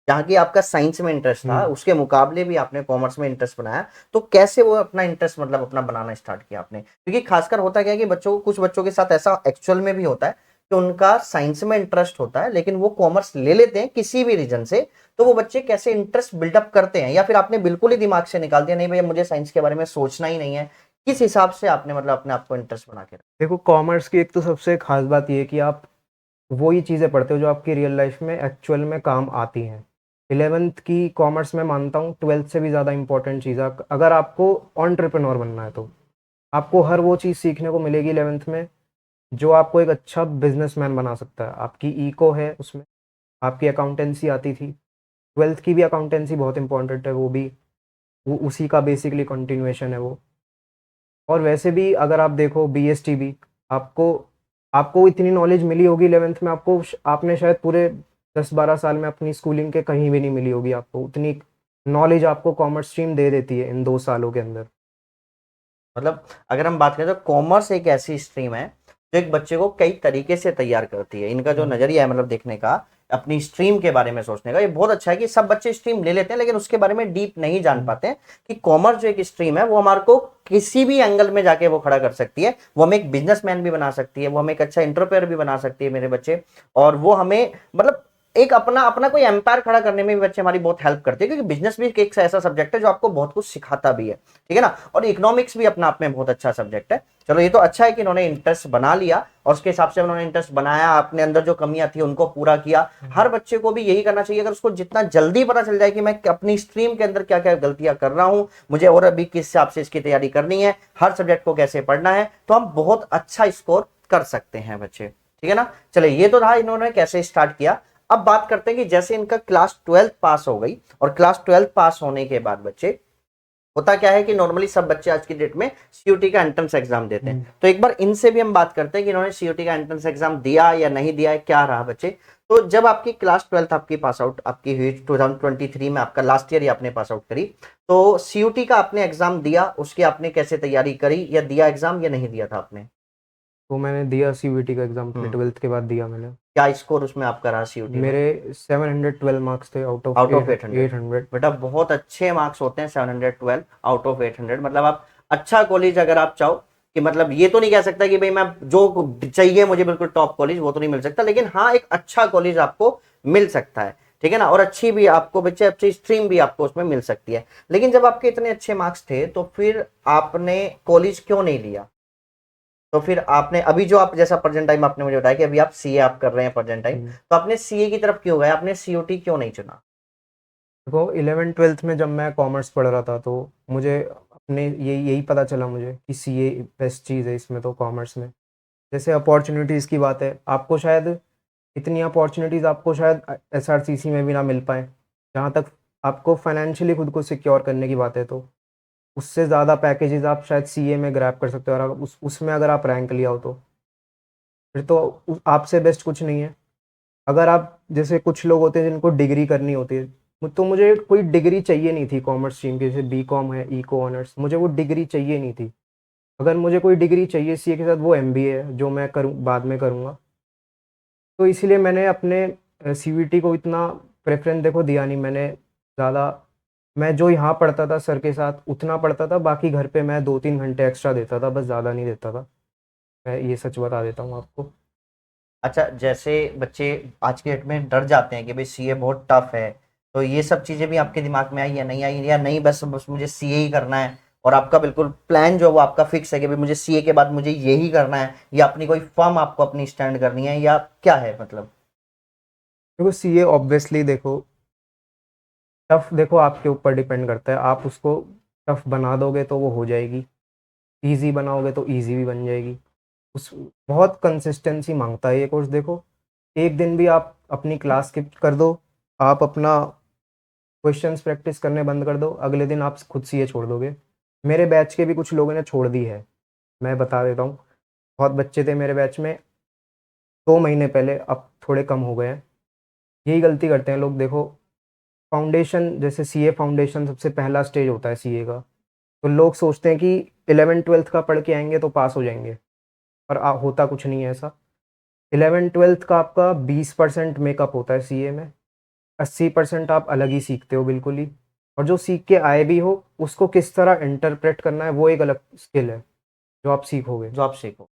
[SPEAKER 1] जहाँ की आपका साइंस में इंटरेस्ट था उसके मुकाबले भी आपने कॉमर्स में इंटरेस्ट बनाया, तो कैसे वो अपना इंटरेस्ट मतलब अपना बनाना स्टार्ट किया आपने? क्योंकि खासकर होता क्या है कि बच्चों को, कुछ बच्चों के साथ ऐसा एक्चुअल में भी होता है कि उनका साइंस में इंटरेस्ट होता है लेकिन वो कॉमर्स ले लेते हैं किसी भी रीजन से। तो वो बच्चे कैसे इंटरेस्ट बिल्डअप करते हैं, या फिर आपने बिल्कुल ही दिमाग से निकाल दिया नहीं भैया मुझे साइंस के बारे में सोचना ही नहीं है? किस हिसाब से आपने मतलब अपने आप को इंटरेस्ट बना के रखा?
[SPEAKER 2] देखो कॉमर्स की एक तो सबसे खास बात ये है कि आप वही चीज़ें पढ़ते हो जो आपकी रियल लाइफ में एक्चुअल में काम आती हैं। 11th की कॉमर्स में मानता हूँ 12th से भी ज़्यादा इंपॉर्टेंट चीज़ है। अगर आपको एंटरप्रेन्योर बनना है तो आपको हर वो चीज़ सीखने को मिलेगी 11th में जो आपको एक अच्छा बिजनेसमैन बना सकता है। आपकी इको है उसमें, आपकी अकाउंटेंसी आती थी। 12th की भी अकाउंटेंसी बहुत इंपॉर्टेंट है, वो भी वो उसी का बेसिकली कंटिन्यूएशन है वो। और वैसे भी अगर आप देखो बीएसटी भी, आपको आपको इतनी नॉलेज मिली होगी 11th में, आपको आपने शायद पूरे 10-12 साल में अपनी स्कूलिंग के कहीं भी नहीं मिली होगी। आपको उतनी नॉलेज आपको कॉमर्स स्ट्रीम दे देती है इन 2 सालों के अंदर।
[SPEAKER 1] मतलब अगर हम बात करें तो कॉमर्स एक ऐसी स्ट्रीम है जो एक बच्चे को कई तरीके से तैयार करती है। इनका जो नजरिया है मतलब देखने का, अपनी स्ट्रीम के बारे में सोचने का, ये बहुत अच्छा है कि सब बच्चे स्ट्रीम ले लेते हैं लेकिन उसके बारे में डीप नहीं जान पाते हैं कि कॉमर्स जो एक स्ट्रीम है वो हमारे को किसी भी एंगल में जाके वो खड़ा कर सकती है। वो हमें एक बिजनेसमैन भी बना सकती है, वो हमें एक अच्छा एंटरप्रेन्योर भी बना सकती है मेरे बच्चे। और वो हमें मतलब एक अपना अपना कोई एम्पायर खड़ा करने में भी बच्चे हमारी बहुत हेल्प करते हैं, क्योंकि बिजनेस भी एक ऐसा सब्जेक्ट है जो आपको बहुत कुछ सिखाता भी है, ठीक है ना। और इकोनॉमिक्स भी अपना आप में बहुत अच्छा सब्जेक्ट है। चलो ये तो अच्छा है कि इन्होंने इंटरेस्ट बना लिया और उसके हिसाब से उन्होंने इंटरेस्ट बनाया, अपने अंदर जो कमियां थी उनको पूरा किया। हर बच्चे को भी यही करना चाहिए। अगर उसको जितना जल्दी पता चल जाए कि मैं अपनी स्ट्रीम के अंदर क्या क्या गलतियां कर रहा हूं, मुझे और अभी किस हिसाब से इसकी तैयारी करनी है, हर सब्जेक्ट को कैसे पढ़ना है, तो हम बहुत अच्छा स्कोर कर सकते हैं बच्चे, ठीक है ना। चलिए ये तो रहा इन्होंने कैसे स्टार्ट किया। अब बात करते हैं कि जैसे इनका क्लास 12 पास हो गई, और क्लास 12 पास होने के बाद बच्चे, होता क्या है कि नॉर्मली सब बच्चे आज की डेट में सीयूटी का एंट्रेंस एग्जाम देते हैं। तो एक बार इनसे भी हम बात करते हैं कि इन्होंने सीयूटी का एंट्रेंस एग्जाम दिया या नहीं दिया है, क्या रहा बच्चे। तो जब आपकी क्लास 12 आपकी पास आउट आपकी हुई 2023 में, आपका लास्ट ईयर ही आपने पास आउट करी, तो सीयूटी का आपने एग्जाम दिया, उसकी आपने कैसे तैयारी करी, या दिया एग्जाम या नहीं दिया था आपने?
[SPEAKER 2] तो मैंने दिया सीयूईटी का एग्ज़ाम अपने 12th के बाद दिया मैंने।
[SPEAKER 1] क्या स्कोर उसमें आपका रहा सीयूटी में?
[SPEAKER 2] मेरे 712 मार्क्स थे आउट ऑफ
[SPEAKER 1] आउट ऑफ 800?
[SPEAKER 2] 800।
[SPEAKER 1] बेटा बहुत अच्छे मार्क्स होते हैं 712 आउट ऑफ 800। मतलब आप अच्छा कॉलेज अगर आप चाहो, कि मतलब ये तो नहीं कह सकता कि भाई मैं जो चाहिए मुझे बिल्कुल टॉप कॉलेज, वो तो नहीं मिल सकता, लेकिन हाँ एक अच्छा कॉलेज आपको मिल सकता है, ठीक है ना। और अच्छी भी आपको बच्चे, अच्छी स्ट्रीम भी आपको उसमें मिल सकती है। लेकिन जब आपके इतने अच्छे मार्क्स थे तो फिर आपने कॉलेज क्यों नहीं लिया? तो फिर आपने अभी जो आप जैसा प्रेजेंट टाइम आपने मुझे बताया कि अभी आप सीए आप कर रहे हैं प्रेजेंट टाइम, तो आपने सीए की तरफ क्यों गए, आपने सीयूटी क्यों नहीं चुना?
[SPEAKER 2] देखो 11th-12th में जब मैं कॉमर्स पढ़ रहा था तो मुझे अपने यही यही पता चला मुझे कि सीए बेस्ट चीज़ है इसमें तो कॉमर्स में। जैसे अपॉर्च्युनिटीज़ की बात है, आपको शायद इतनी अपॉर्च्युनिटीज़ आपको शायद एसआरसीसी में भी ना मिल पाएँ। जहाँ तक आपको फाइनेंशियली खुद को सिक्योर करने की बात है तो, उससे ज़्यादा पैकेजेज़ आप शायद सीए में ग्रैब कर सकते हो और अगर उसमें अगर आप रैंक लिया हो तो, फिर तो आपसे बेस्ट कुछ नहीं है। अगर आप जैसे कुछ लोग होते हैं जिनको डिग्री करनी होती है, तो मुझे कोई डिग्री चाहिए नहीं थी कॉमर्स स्ट्रीम की, जैसे बीकॉम है, इको ऑनर्स, मुझे वो डिग्री चाहिए नहीं थी। अगर मुझे कोई डिग्री चाहिए सीए के साथ वो एमबीए है, जो मैं करूँ बाद में करूँगा। तो इसीलिए मैंने अपने सीवीटी को इतना प्रेफ़रेंस देखो दिया नहीं मैंने ज़्यादा। मैं जो यहाँ पढ़ता था सर के साथ उतना पढ़ता था, बाकी घर पे मैं 2-3 घंटे एक्स्ट्रा देता था, बस ज़्यादा नहीं देता था। मैं ये सच बता देता हूँ आपको।
[SPEAKER 1] अच्छा, जैसे बच्चे आज के डेट में डर जाते हैं कि भाई सीए बहुत टफ है, तो ये सब चीजें भी आपके दिमाग में आई या नहीं आई, या नहीं बस बस मुझे सीए ही करना है और आपका बिल्कुल प्लान जो है वो आपका फिक्स है कि भाई मुझे सीए के बाद मुझे यही करना है, या अपनी कोई फर्म आपको अपनी स्टैंड करनी है, या क्या है मतलब?
[SPEAKER 2] देखो सीए ऑब्वियसली देखो टफ़ देखो आपके ऊपर डिपेंड करता है, आप उसको टफ़ बना दोगे तो वो हो जाएगी, ईज़ी बनाओगे तो ईज़ी भी बन जाएगी। उस बहुत कंसिस्टेंसी माँगता है ये कोर्स देखो, एक दिन भी आप अपनी क्लास स्किप कर दो, आप अपना क्वेश्चंस प्रैक्टिस करने बंद कर दो, अगले दिन आप खुद सीए छोड़ दोगे। मेरे बैच के भी कुछ लोगों ने छोड़ दी है, मैं बता देता हूँ। बहुत बच्चे थे मेरे बैच में 2 महीने पहले, अब थोड़े कम हो गए हैं। यही गलती करते हैं लोग देखो, फाउंडेशन जैसे सीए फाउंडेशन सबसे पहला स्टेज होता है सीए का। तो लोग सोचते हैं कि 11th-12th का पढ़ के आएँगे तो पास हो जाएँगे, पर होता कुछ नहीं है ऐसा। 11th-12th का आपका 20% मेकअप होता है सीए में, 80% आप अलग ही सीखते हो बिल्कुल ही, और जो सीख के आए भी हो, उसको किस तरह इंटरप्रेट करना है वो एक अलग स्किल है, जो आप सीखोगे।
[SPEAKER 1] जो आप सीखो,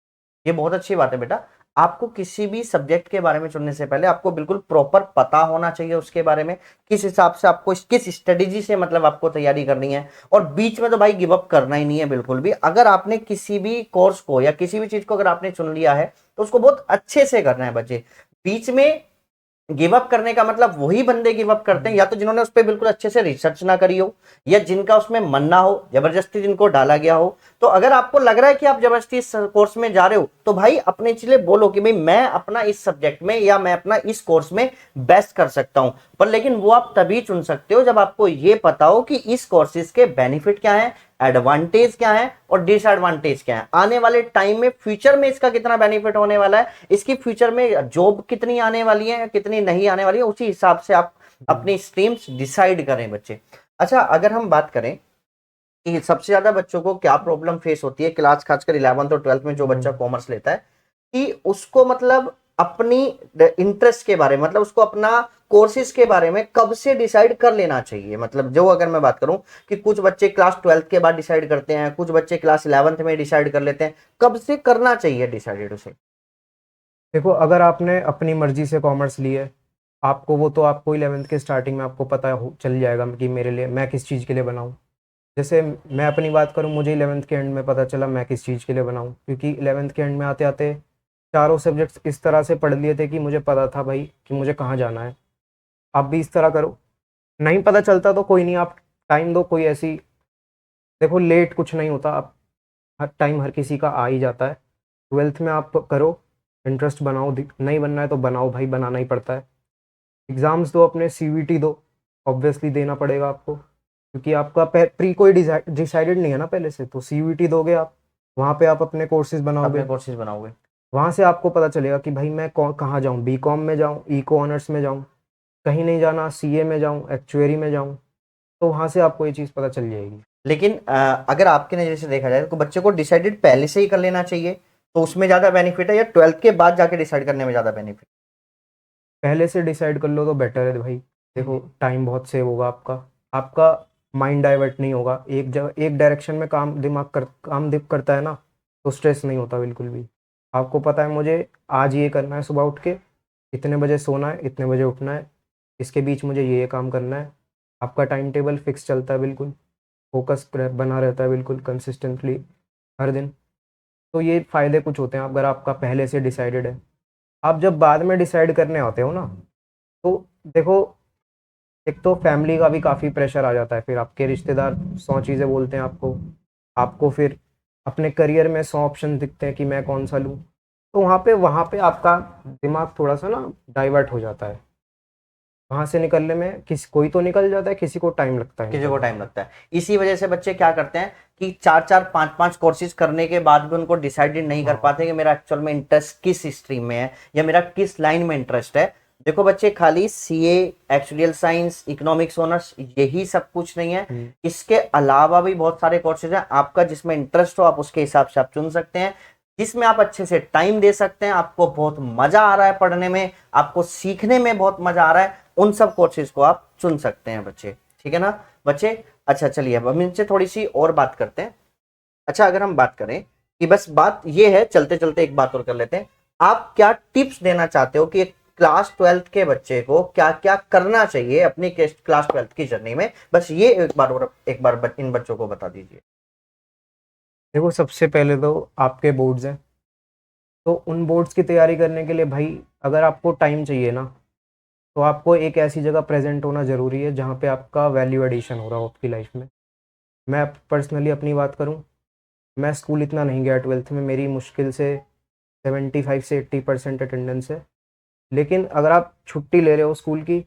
[SPEAKER 1] ये बहुत अच्छी बात है बेटा। आपको किसी भी सब्जेक्ट के बारे में चुनने से पहले आपको बिल्कुल प्रॉपर पता होना चाहिए उसके बारे में, किस हिसाब से आपको किस स्ट्रेटेजी से मतलब आपको तैयारी करनी है। और बीच में तो भाई गिव अप करना ही नहीं है बिल्कुल भी। अगर आपने किसी भी कोर्स को या किसी भी चीज को अगर आपने चुन लिया है तो उसको बहुत अच्छे से करना है बच्चे। बीच में गिव अप करने का मतलब वही बंदे गिव अप करते हैं या तो जिन्होंने उस पर बिल्कुल अच्छे से रिसर्च ना करी हो, या जिनका उसमें मन ना हो, जबरदस्ती जिनको डाला गया हो। तो अगर आपको लग रहा है कि आप जबरदस्ती इस कोर्स में जा रहे हो तो भाई अपने चीजें बोलो कि भाई मैं अपना इस सब्जेक्ट में या मैं अपना इस कोर्स में बेस्ट कर सकता हूं। पर लेकिन वो आप तभी चुन सकते हो जब आपको ये पता हो कि इस कोर्सेज के बेनिफिट क्या है, एडवांटेज क्या है और डिसएडवांटेज क्या है, आने वाले टाइम में फ्यूचर में इसका कितना बेनिफिट होने वाला है, इसकी फ्यूचर में जॉब कितनी आने वाली है कितनी नहीं आने वाली है, उसी हिसाब से आप
[SPEAKER 2] जी।
[SPEAKER 1] अपनी स्ट्रीम्स डिसाइड करें बच्चे। अच्छा, अगर हम बात करें कि सबसे ज्यादा बच्चों को क्या प्रॉब्लम फेस होती है क्लास खासकर 11th और 12th में जो बच्चा
[SPEAKER 2] हुँ।
[SPEAKER 1] कॉमर्स लेता है, कि उसको मतलब अपनी इंटरेस्ट के बारे में मतलब उसको अपना कोर्सेज के बारे में कब से डिसाइड कर लेना चाहिए। मतलब जो अगर मैं बात करूं कि कुछ बच्चे क्लास 12th के बाद डिसाइड करते हैं, कुछ बच्चे क्लास 11th में डिसाइड कर लेते हैं, कब से करना चाहिए डिसाइडेड उसे?
[SPEAKER 2] देखो अगर आपने अपनी मर्ज़ी से कॉमर्स ली है, आपको वो तो आपको 11th के स्टार्टिंग में आपको पता हो चल जाएगा कि मेरे लिए मैं किस चीज़ के लिए बनाऊँ। जैसे मैं अपनी बात करूँ, मुझे 11th के एंड में पता चला मैं किस चीज़ के लिए बनाऊँ, क्योंकि 11th के एंड में आते-आते चारों सब्जेक्ट्स इस तरह से पढ़ लिए थे कि मुझे पता था भाई कि मुझे कहाँ जाना है। आप भी इस तरह करो, नहीं पता चलता तो कोई नहीं, आप टाइम दो, कोई ऐसी देखो लेट कुछ नहीं होता, आप हर टाइम हर किसी का आ ही जाता है। 12th में आप करो, इंटरेस्ट बनाओ, नहीं बनना है तो बनाओ भाई, बनाना ही पड़ता है। एग्ज़ाम्स दो, अपने सीवीटी दो, ऑब्वियसली देना पड़ेगा आपको, क्योंकि आपका प्री कोई डिसाइडेड नहीं है ना पहले से, तो सीवीटी दोगे आप, वहाँ पे आप अपने कोर्सेज
[SPEAKER 1] अपने
[SPEAKER 2] बनाओगे,
[SPEAKER 1] कोर्सेज बनाओगे।
[SPEAKER 2] वहाँ से आपको पता चलेगा कि भाई मैं कहाँ जाऊँ, बीकॉम में जाऊँ, इको ऑनर्स में जाऊँ, कहीं नहीं जाना सीए में जाऊँ, एक्चुअरी में जाऊँ, तो वहाँ से आपको ये चीज़ पता चल जाएगी।
[SPEAKER 1] लेकिन अगर आपके नजर से देखा जाए तो बच्चे को डिसाइडेड पहले से ही कर लेना चाहिए तो उसमें ज्यादा बेनिफिट है, या 12th के बाद जाके डिसाइड करने में ज्यादा बेनिफिट?
[SPEAKER 2] पहले से डिसाइड कर लो तो बेटर है भाई। देखो टाइम बहुत सेव होगा आपका, आपका माइंड डाइवर्ट नहीं होगा, एक जगह एक डायरेक्शन में काम दिप करता है ना, तो स्ट्रेस नहीं होता बिल्कुल भी। आपको पता है मुझे आज ये करना है, सुबह उठ के इतने बजे सोना है, इतने बजे उठना है, इसके बीच मुझे ये काम करना है। आपका टाइम टेबल फिक्स चलता है बिल्कुल, फोकस बना रहता है बिल्कुल कंसिस्टेंटली हर दिन। तो ये फ़ायदे कुछ होते हैं अगर आपका पहले से डिसाइडेड है। आप जब बाद में डिसाइड करने आते हो ना, तो देखो एक तो फैमिली का भी काफ़ी प्रेशर आ जाता है, फिर आपके रिश्तेदार 100 चीज़ें बोलते हैं आपको, आपको फिर अपने करियर में 100 ऑप्शन दिखते हैं कि मैं कौन सा लूँ, तो वहाँ पे आपका दिमाग थोड़ा सा ना डाइवर्ट हो जाता है। वहाँ से निकलने में किसी कोई तो निकल जाता है, किसी को टाइम लगता है
[SPEAKER 1] किसी को
[SPEAKER 2] निकलने
[SPEAKER 1] टाइम
[SPEAKER 2] में।
[SPEAKER 1] लगता है। इसी वजह से बच्चे क्या करते हैं कि 4-4 5-5 कोर्सेज करने के बाद भी उनको डिसाइडेड नहीं कर
[SPEAKER 2] हाँ।
[SPEAKER 1] पाते कि मेरा एक्चुअल में इंटरेस्ट किस स्ट्रीम में है या मेरा किस लाइन में इंटरेस्ट है। देखो बच्चे, खाली CA, actual science, economics honours यही सब कुछ नहीं है। इसके अलावा भी बहुत सारे कोर्सेज हैं। आपका जिसमें इंटरेस्ट हो आप उसके हिसाब से आप चुन सकते हैं, जिसमें आप अच्छे से टाइम दे सकते हैं, आपको बहुत मजा आ रहा है पढ़ने में, आपको सीखने में बहुत मजा आ रहा है, उन सब कोर्सेज को आप चुन सकते हैं बच्चे। ठीक है ना बच्चे? अच्छा चलिए, अब हम इनसे थोड़ी सी और बात करते हैं। अच्छा, अगर हम बात करें कि बस बात ये है, चलते चलते एक बात और कर लेते हैं, आप क्या टिप्स देना चाहते हो कि क्लास 12th के बच्चे को क्या क्या करना चाहिए अपनी क्लास 12th की जर्नी में? बस ये एक बार इन बच्चों को बता दीजिए।
[SPEAKER 2] देखो, सबसे पहले तो आपके बोर्ड्स हैं, तो उन बोर्ड्स की तैयारी करने के लिए भाई अगर आपको टाइम चाहिए ना, तो आपको एक ऐसी जगह प्रेजेंट होना ज़रूरी है जहाँ पे आपका वैल्यू एडिशन हो रहा हो आपकी लाइफ में। मैं पर्सनली अपनी बात करूँ, मैं स्कूल इतना नहीं गया 12th में, मेरी मुश्किल से 75 से 80% अटेंडेंस है। लेकिन अगर आप छुट्टी ले रहे हो स्कूल की,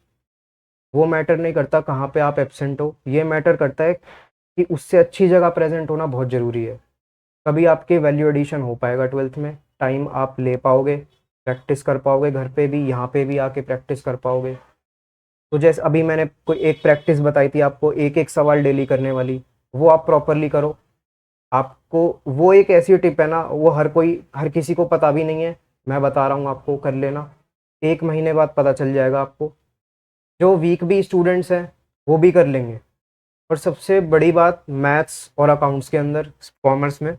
[SPEAKER 2] वो मैटर नहीं करता कहाँ पे आप एब्सेंट हो, ये मैटर करता है कि उससे अच्छी जगह प्रेजेंट होना बहुत ज़रूरी है। तभी आपके वैल्यू एडिशन हो पाएगा 12th में, टाइम आप ले पाओगे, प्रैक्टिस कर पाओगे, घर पे भी यहाँ पे भी आके प्रैक्टिस कर पाओगे। तो जैसे अभी मैंने कोई एक प्रैक्टिस बताई थी आपको, एक एक सवाल डेली करने वाली, वो आप प्रॉपरली करो। आपको वो एक ऐसी टिप है ना, वो हर किसी को पता भी नहीं है, मैं बता रहा हूँ आपको, कर लेना। 1 महीने बाद पता चल जाएगा आपको। जो वीक भी स्टूडेंट्स हैं वो भी कर लेंगे। और सबसे बड़ी बात, मैथ्स और अकाउंट्स के अंदर, कॉमर्स में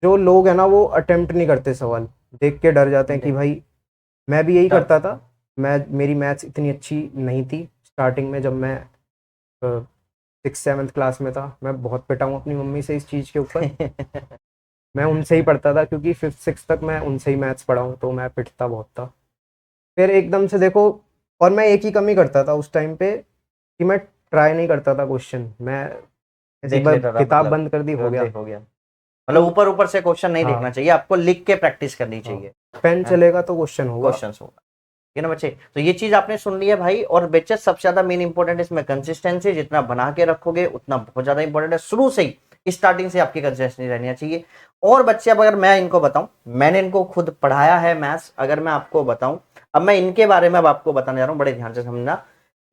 [SPEAKER 2] जो लोग हैं ना वो अटेम्प्ट नहीं करते सवाल, देख के डर जाते हैं कि भाई, मैं भी यही करता था। मेरी मैथ्स इतनी अच्छी नहीं थी स्टार्टिंग में, जब मैं 6th 7th क्लास में था। मैं बहुत पिटा हूँ अपनी मम्मी से इस चीज़ के ऊपर। मैं उनसे ही पढ़ता था, क्योंकि 5th 6th तक मैं उनसे ही मैथ्स पढ़ा हूँ, तो मैं पिटता बहुत था। फिर एकदम से देखो, और मैं एक ही कमी करता था उस टाइम पे कि मैं ट्राई नहीं करता था क्वेश्चन। मैं ऐसी
[SPEAKER 1] देख
[SPEAKER 2] बार
[SPEAKER 1] लेता था,
[SPEAKER 2] किताब
[SPEAKER 1] मतलब
[SPEAKER 2] बंद कर दी, हो गया।
[SPEAKER 1] हो गया। मतलब
[SPEAKER 2] तो
[SPEAKER 1] ऊपर ऊपर से क्वेश्चन नहीं देखना
[SPEAKER 2] हाँ,
[SPEAKER 1] चाहिए, आपको लिख के प्रैक्टिस करनी
[SPEAKER 2] हाँ,
[SPEAKER 1] चाहिए।
[SPEAKER 2] पेन चलेगा तो क्वेश्चन होगा।
[SPEAKER 1] क्वेश्चन होगा। ठीक है ना बच्चे? तो ये चीज आपने सुन ली है भाई। और बच्चे, सबसे ज्यादा मेन इंपॉर्टेंट इसमें कंसिस्टेंसी, जितना बना के रखोगे उतना बहुत ज्यादा इंपॉर्टेंट है। शुरू से ही, स्टार्टिंग से आपकी कंसिस्टेंसी रहनी चाहिए। और बच्चे, अब अगर मैं इनको बताऊं, मैंने इनको खुद पढ़ाया है मैथ्स, अगर मैं आपको बताऊं, अब मैं इनके बारे में अब आपको बताने जा रहा हूं, बड़े ध्यान से समझना।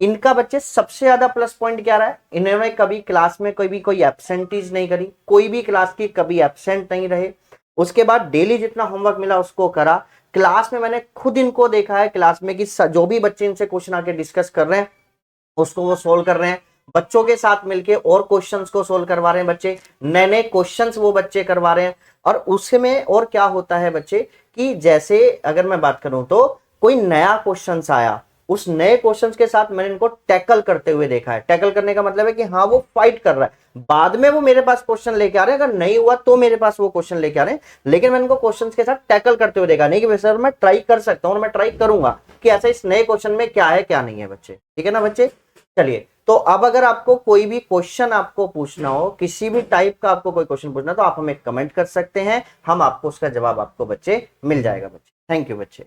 [SPEAKER 1] इनका बच्चे सबसे ज्यादा प्लस पॉइंट क्या रहा है, इन्होंने कभी क्लास में कोई एब्सेंटीज नहीं करी, कोई भी क्लास की कभी एब्सेंट नहीं रहे। उसके बाद डेली जितना होमवर्क मिला उसको करा। क्लास में मैंने खुद इनको देखा है क्लास में कि जो भी बच्चे इनसे क्वेश्चन आके डिस्कस कर रहे हैं उसको वो सोल्व कर रहे हैं। बच्चों के साथ मिलके और क्वेश्चंस को सोल्व करवा रहे हैं बच्चे, नए नए क्वेश्चंस वो बच्चे करवा रहे हैं। और उसमें और क्या होता है बच्चे, कि जैसे अगर मैं बात करूं तो कोई नया क्वेश्चंस आया, उस नए क्वेश्चंस के साथ मैंने इनको टैकल करते हुए देखा है। टैकल करने का मतलब है कि हाँ, वो फाइट कर रहा है, बाद में वो मेरे पास क्वेश्चन लेके आ रहे हैं, अगर नहीं हुआ तो मेरे पास वो क्वेश्चन लेके आ रहे हैं, लेकिन मैंने इनको क्वेश्चंस के साथ टैकल करते हुए देखा। नहीं कि सर मैं ट्राई कर सकता हूं और मैं ट्राई करूंगा कि ऐसा इस नए क्वेश्चन में क्या है क्या नहीं है बच्चे। ठीक है ना बच्चे? चलिए, तो अब अगर आपको कोई भी क्वेश्चन आपको पूछना हो, किसी भी टाइप का आपको कोई क्वेश्चन पूछना, तो आप हमें कमेंट कर सकते हैं, हम आपको उसका जवाब आपको बच्चे मिल जाएगा बच्चे। थैंक यू बच्चे।